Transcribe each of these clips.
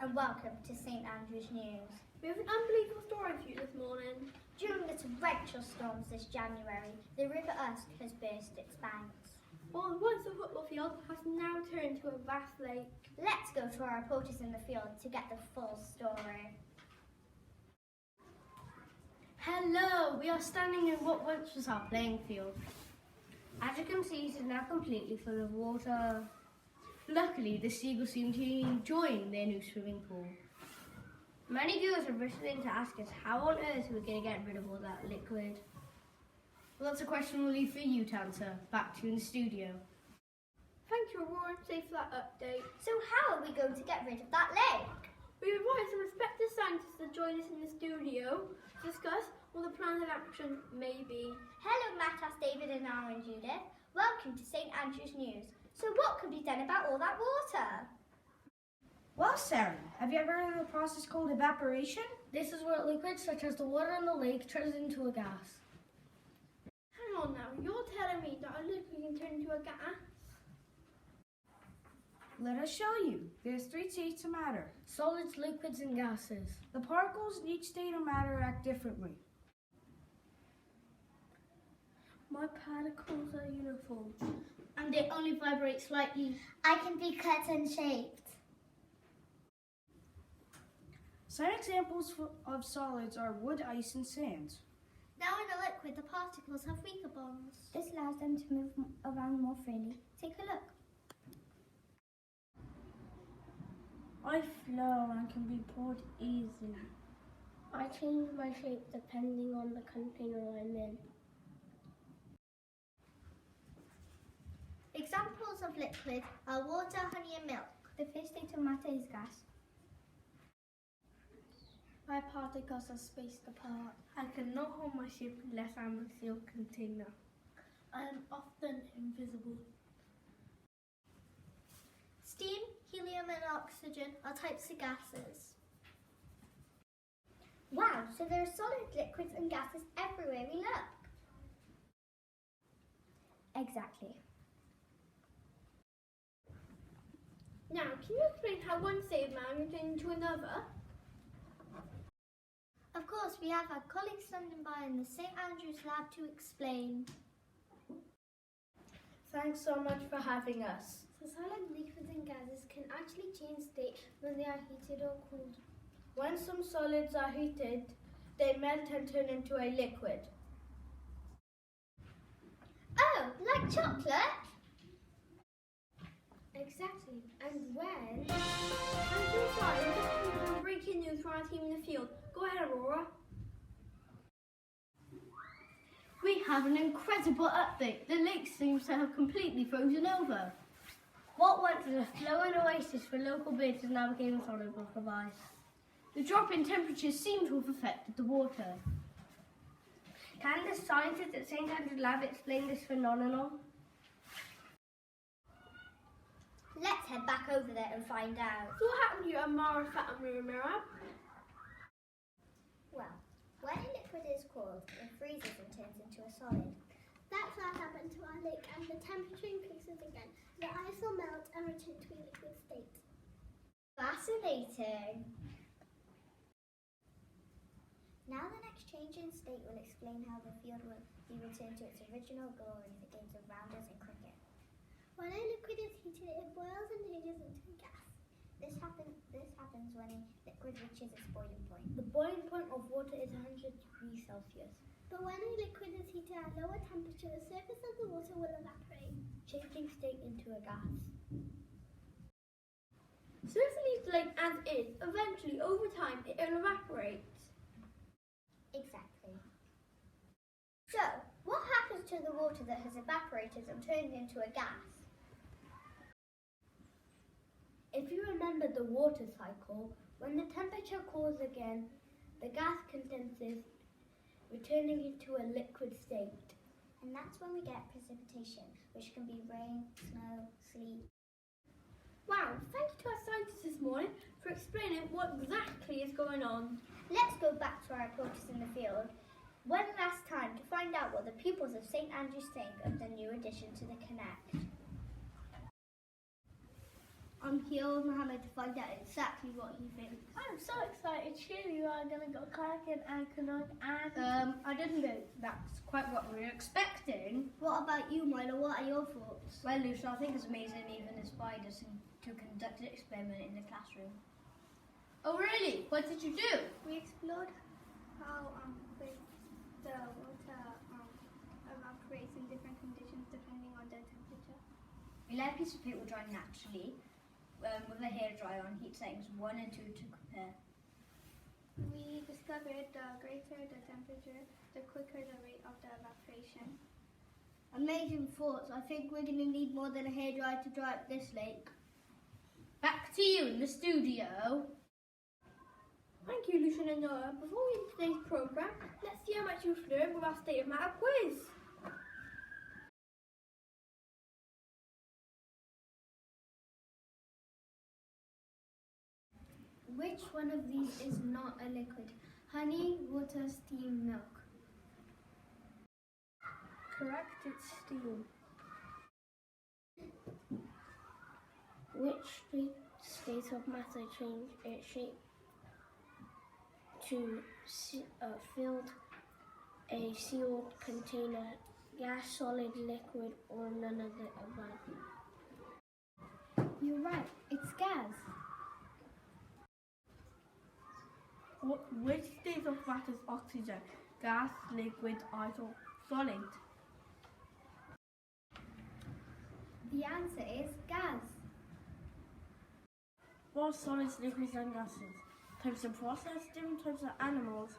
and welcome to St Andrew's News. We have an unbelievable story for you this morning. During the torrential storms this January, the River Usk has burst its banks. What was once a football field has now turned into a vast lake. Let's go to our reporters in the field to get the full story. Hello, we are standing in what once was our playing field. As you can see, it is now completely full of water. Luckily, the seagulls seem to be enjoying their new swimming pool. Many viewers have written in to ask us how on earth we're going to get rid of all that liquid. Well, that's a question we'll leave for you to answer. Back to you in the studio. Thank you, Aurora and Safe, for that update. So how are we going to get rid of that lake? We invited some respected scientists to join us in the studio to discuss what the plans of action may be. Hello Matas, David and Nara and Judith. Welcome to St Andrew's News. So what can be done about all that water? Well, Sarah, have you ever heard of a process called evaporation? This is where liquids such as the water in the lake turns into a gas. Hang on now, you're telling me that a liquid can turn into a gas? Let us show you. There's three states of matter. Solids, liquids, and gases. The particles in each state of matter act differently. My particles are uniform. And they only vibrate slightly. I can be cut and shaped. Some examples of solids are wood, ice, and sand. Now in a liquid, the particles have weaker bonds. This allows them to move around more freely. Take a look. I flow and can be poured easily. I change my shape depending on the container I'm in. Examples of liquid are water, honey and milk. The first state of matter is gas. My particles are spaced apart. I cannot hold my shape unless I'm a sealed container. I am often invisible. Steam, helium and oxygen are types of gases. Wow, so there are solid liquids and gases everywhere we look. Exactly. Now, can you explain how one state of matter can turn into another? Of course, we have our colleagues standing by in the St Andrews lab to explain. Thanks so much for having us. So solid liquids and gases can actually change state when they are heated or cooled. When some solids are heated, they melt and turn into a liquid. Oh, like chocolate? Exactly. And when? I'm so sorry, we're just coming from breaking news from our team in the field. Go ahead, Aurora. We have an incredible update. The lake seems to have completely frozen over. What once was a flowing oasis for local birds has now become a solid block of ice. The drop in temperatures seems to have affected the water. Can the scientists at St Andrew's Lab explain this phenomenon? Let's head back over there and find out. So what happened to you, Amara, Fat and Mirror? Well, when a liquid is cooled, it freezes and turns into a solid. That's what happened to our lake, and the temperature increases again. The ice will melt and return to a liquid state. Fascinating. Now the next change in state will explain how the field will be returned to its original glory for games of rounders and cricket. When a liquid is heated, it boils and changes into a gas. This happens when a liquid reaches its boiling point. The boiling point of water is 100 degrees Celsius. But when a liquid is heated at a lower temperature, the surface of the water will evaporate, Changing state into a gas. So if it leaves the lake as is, eventually, over time, it will evaporate. Exactly. So, what happens to the water that has evaporated and turned into a gas? If you remember the water cycle, when the temperature cools again, the gas condenses, returning into a liquid state. And that's when we get precipitation, which can be rain, snow, sleet. Wow, thank you to our scientists this morning for explaining what exactly is going on. Let's go back to our reporters in the field one last time to find out what the pupils of St Andrews think of the new addition to the Connect. I'm here with Mohammed to find out exactly what he thinks. I'm so excited. Surely you are going to go kayaking and canoeing and... I didn't know that's quite what we were expecting. What about you, Milo? What are your thoughts? Well, Lucia, I think it's amazing and even inspired us to conduct an experiment in the classroom. Oh, really? What did you do? We explored how with the water evaporates in different conditions depending on the temperature. We let a piece of paper dry naturally with a hairdryer on heat settings 1 and 2 to compare. We discovered the greater the temperature, the quicker the rate of the evaporation. Amazing thoughts. I think we're going to need more than a hairdryer to dry up this lake. Back to you in the studio. Thank you, Lucian and Noah. Before we end today's programme, let's see how much you've learned with our State of Matter quiz. Which one of these is not a liquid? Honey, water, steam, milk. Correct, it's steam. Which state of matter change its shape to filled a sealed container, gas, solid, liquid, or none of the above? You're right, it's gas. Which state of matter is oxygen? Gas, liquid, ice, or solid? The answer is gas. What are solids, liquids, and gases? Types of process, different types of animals,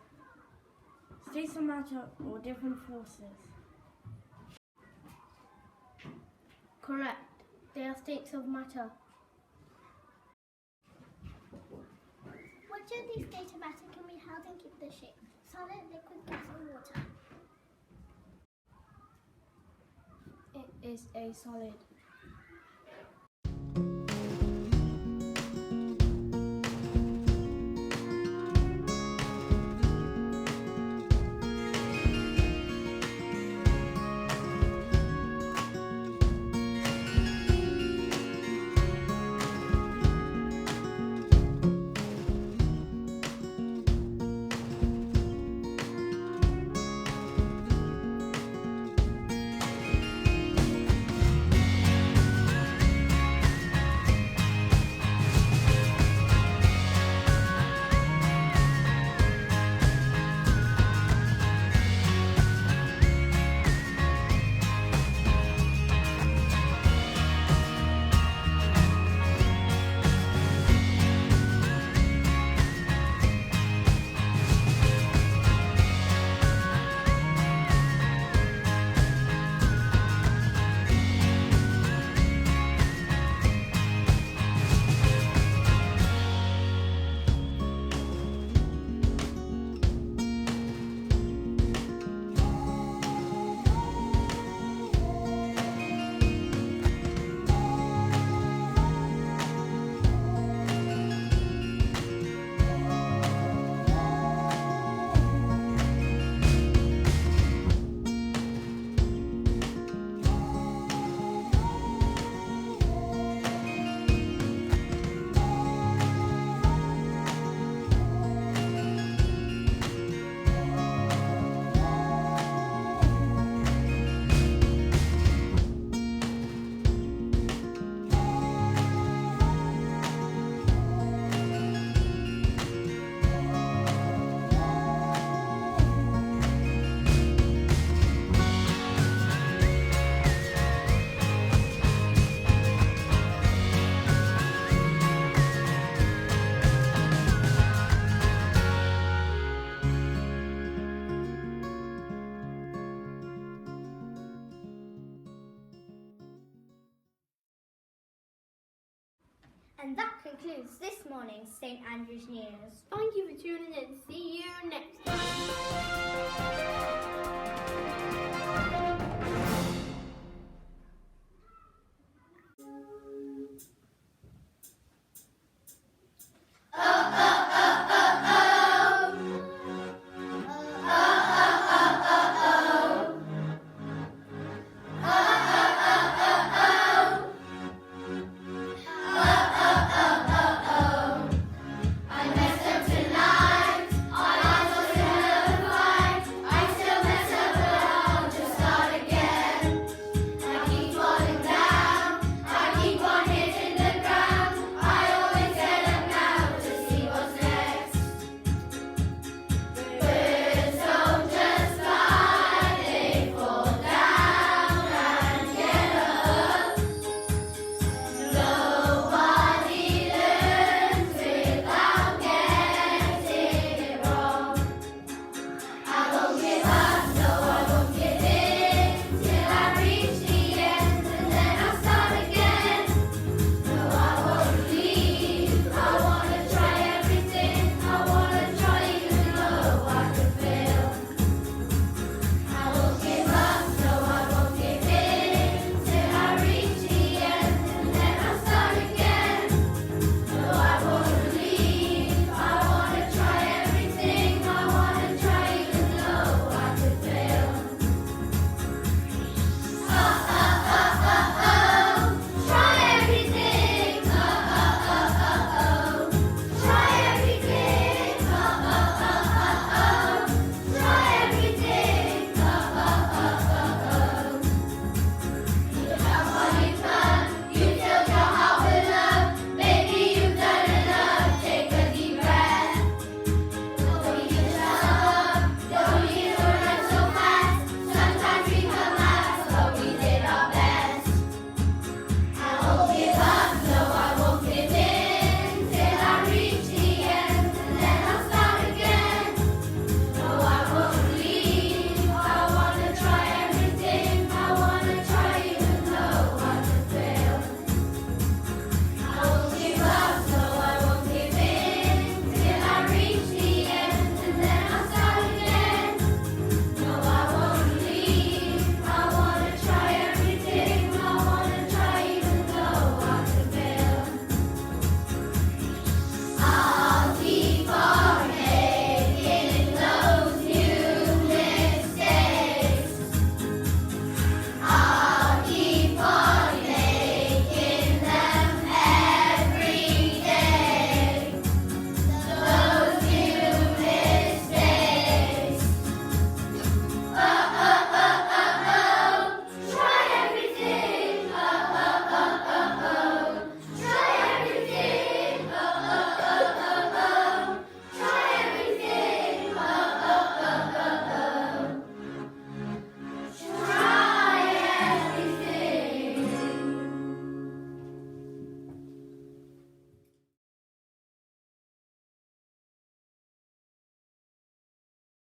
states of matter, or different forces? Correct. They are states of matter. Which of these states of matter can be held and keep their shape? Solid, liquid, gas, or water? It is a solid. And that concludes this morning's St Andrew's News. Thank you for tuning in. See you next time.